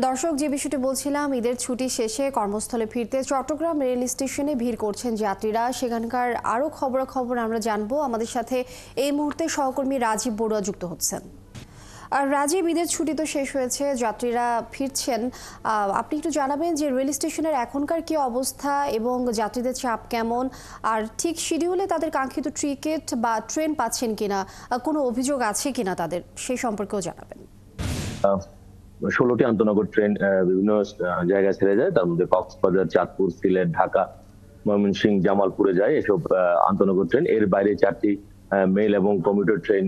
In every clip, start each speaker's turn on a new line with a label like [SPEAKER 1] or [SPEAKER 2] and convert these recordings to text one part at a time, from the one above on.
[SPEAKER 1] দর্শক, যে বিষয়টি বলছিলাম, ঈদের ছুটি শেষে কর্মস্থলে ফিরতে চট্টগ্রাম রেল স্টেশনে ভিড় করছেন যাত্রীরা। সেখানকার আরও খবরাখবর আমরা জানবো। আমাদের সাথে এই মুহূর্তে সহকর্মী রাজীব বড়ুয়া যুক্ত হচ্ছেন। আর রাজীব, ঈদের ছুটি তো শেষ হয়েছে, যাত্রীরা ফিরছেন। আপনি একটু জানাবেন যে রেল স্টেশনের এখনকার কি অবস্থা এবং যাত্রীদের চাপ কেমন, আর ঠিক শিডিউলে তাদের কাঙ্ক্ষিত টিকিট বা ট্রেন পাচ্ছেন কিনা, কোনো অভিযোগ আছে কিনা তাদের, সেই সম্পর্কেও জানাবেন।
[SPEAKER 2] 16টি আন্তনগর ট্রেন বিভিন্ন জায়গায় ছেড়ে যায়। তার মধ্যে কক্সবাজার, চাঁদপুর, সিলেট, ঢাকা, ময়মনসিংহ, জামালপুরে যায় এসব আন্তনগর ট্রেন। এর বাইরে 4টি মেল এবং কমিউটার ট্রেন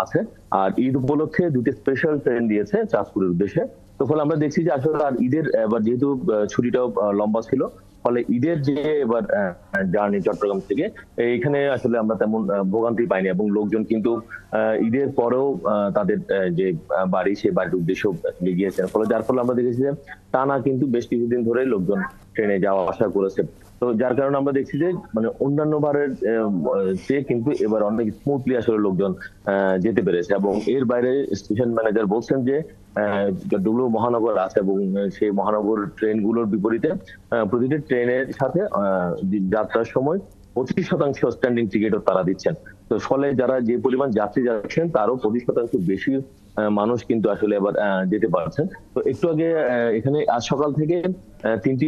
[SPEAKER 2] আছে। আর ঈদ উপলক্ষে 2টি স্পেশাল ট্রেন দিয়েছে চাঁদপুরের উদ্দেশ্যে। তো ফলে আমরা দেখছি যে আসলে আর ঈদের এবার যেহেতু ছুটিটাও লম্বা ছিল, ফলে ঈদের যে এবার জার্নি চট্টগ্রাম থেকে এখানে আসলে আমরা তেমন ভোগান্তি পাইনি, এবং লোকজন কিন্তু ঈদের পরেও তাদের যে বাড়ি, সেই বাড়ির উদ্দেশ্যে গিয়েছেন। ফলে যার ফলে আমরা দেখেছি যে টানা কিন্তু বেশ কিছুদিন ধরে লোকজন ট্রেনে যাওয়া আসা করেছে। তো যার কারণে আমরা দেখছি যে মানে অন্যান্য বারের চেয়ে কিন্তু এবার অনেক স্মুথলি আসলে লোকজন যেতে পেরেছে। এবং এর বাইরে স্টেশন ম্যানেজার বলছেন যে যতগুলো মহানগর আছে এবং সেই মহানগর ট্রেনগুলোর বিপরীতে প্রতিটি ট্রেনের সাথে যাত্রার সময় 25% স্ট্যান্ডিং টিকিটও তারা দিচ্ছেন। তো ফলে যারা যে পরিমাণ যাত্রী যাচ্ছেন তারও 25% বেশি মানুষ কিন্তু আসলে এবার যেতে পারছেন। তো একটু আগে এখানে আজ সকাল থেকে 3টি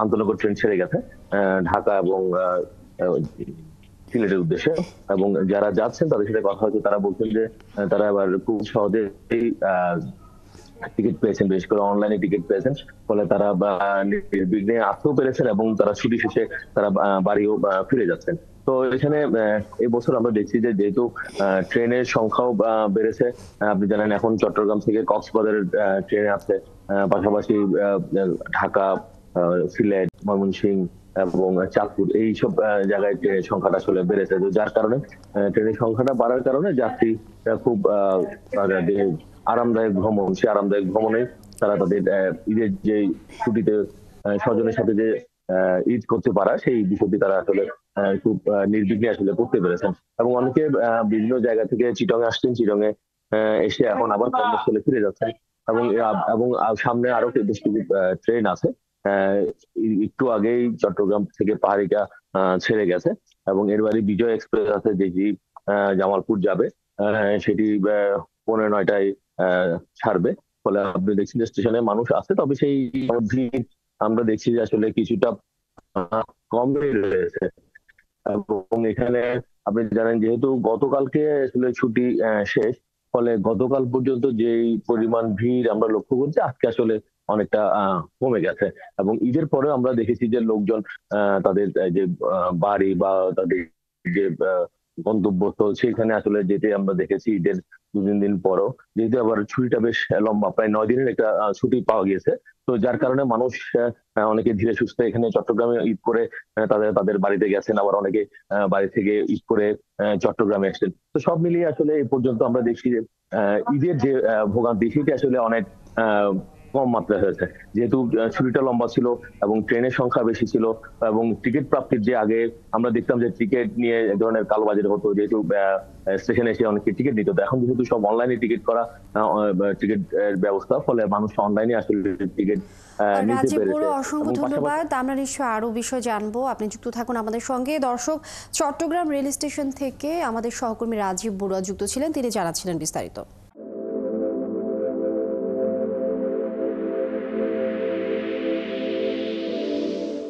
[SPEAKER 2] আন্তনগর ট্রেন ছেড়ে গেছে ঢাকা এবং সিলেটের উদ্দেশ্যে। এবং যারা যাচ্ছেন তাদের সাথে কথা হচ্ছে, তারা বলছেন যে তারা এবার খুব সহজেই টিকিট পেয়েছেন, বিশেষ করে অনলাইনে টিকিট পেয়েছেন। ফলে তারা নির্বিঘ্নে আসতেও পেরেছেন এবং তারা ছুটি শেষে তারা বাড়িও ফিরে যাচ্ছেন। তো এখানে এবছর আমরা দেখছি যে যেহেতু ট্রেনের সংখ্যাও বেড়েছে। আপনি জানেন এখন চট্টগ্রাম থেকে কক্সবাজারের ট্রেনে আছে, পাশাপাশি ঢাকা, সিলেট, ময়মনসিংহ এবং চাঁদপুর এইসব জায়গায় ট্রেনের সংখ্যাটা আসলে বেড়েছে। তো যার কারণে ট্রেনের সংখ্যাটা বাড়ার কারণে যাত্রী খুব আরামদায়ক ভ্রমণ, সে আরামদায়ক ভ্রমণে তারা তাদের ঈদের যে ছুটিতে স্বজনের সাথে যে ঈদ করতে পারা, সেই বিষয়টি তারা আসলে খুব নির্বিঘ্নে আসলে করতে পেরেছেন। এবং অনেকে বিভিন্ন জায়গা থেকে চিটং আসছেন, চিটং এ এসে এখন আবার কর্মস্থলে ফিরে যাচ্ছেন। এবং এবং সামনে আরো বেশ কিছু ট্রেন আছে। একটু আগেই চট্টগ্রাম থেকে পাহাড়িকা ছেড়ে গেছে এবং এর বাইরে বিজয় এক্সপ্রেস আছে যেটি জামালপুর যাবে। সেটি 9:30টায় ছাড়বে। ফলে আপনি দেখছেন যে স্টেশনে মানুষ আছে, তবে সেই ভিড় আমরা দেখছি যে আসলে কিছুটা কমই রয়েছে। এবং এখানে আপনি জানেন যেহেতু গতকালকে আসলে ছুটি শেষ, ফলে গতকাল পর্যন্ত যেই পরিমাণ ভিড় আমরা লক্ষ্য করছি আজকে আসলে অনেকটা কমে গেছে। এবং ঈদের পরে আমরা দেখেছি যে লোকজন তাদের যে বাড়ি বা তাদের যে গন্তব্যস্থল সেখানে আসলে যেতে আমরা দেখেছি ঈদের 2-3 দিন পরও। যেহেতু আবার ছুটিটা বেশ লম্বা, প্রায় 9 দিনের একটা ছুটি পাওয়া গিয়েছে। তো যার কারণে মানুষ অনেকে ধীরে সুস্থে এখানে চট্টগ্রামে ঈদ করে তাদের তাদের বাড়িতে গেছেন, আবার অনেকে বাড়ি থেকে ঈদ করে চট্টগ্রামে এসেছেন। তো সব মিলিয়ে আসলে এই পর্যন্ত আমরা দেখছি যে ঈদের যে ভোগান্তি সেটি আসলে অনেক কম মাত্রায় হয়েছে। যেহেতু ছুটিটা লম্বা ছিল এবং ট্রেনের সংখ্যা বেশি ছিল, এবং টিকিট প্রাপ্তির যে আগে আমরা দেখতাম যে টিকিট নিয়ে এক ধরনের কালোবাজারি হতো, যেহেতু স্টেশনে এসে অনেকে টিকিট নিত। এখন যেহেতু সব অনলাইনে টিকিট করা টিকিট ব্যবস্থা, ফলে মানুষ অনলাইনে আসলে টিকিট নিতে
[SPEAKER 1] রাজীব
[SPEAKER 2] পেরেছে।
[SPEAKER 1] বড়ুয়া, অসংখ্য ধন্যবাদ। আমরা নিশ্চয়ই আরো বিষয় জানবো, আপনি যুক্ত থাকুন আমাদের সঙ্গে। দর্শক, চট্টগ্রাম রেল স্টেশন থেকে আমাদের সহকর্মী রাজীব বড়ুয়া যুক্ত ছিলেন, তিনি জানাচ্ছিলেন বিস্তারিত।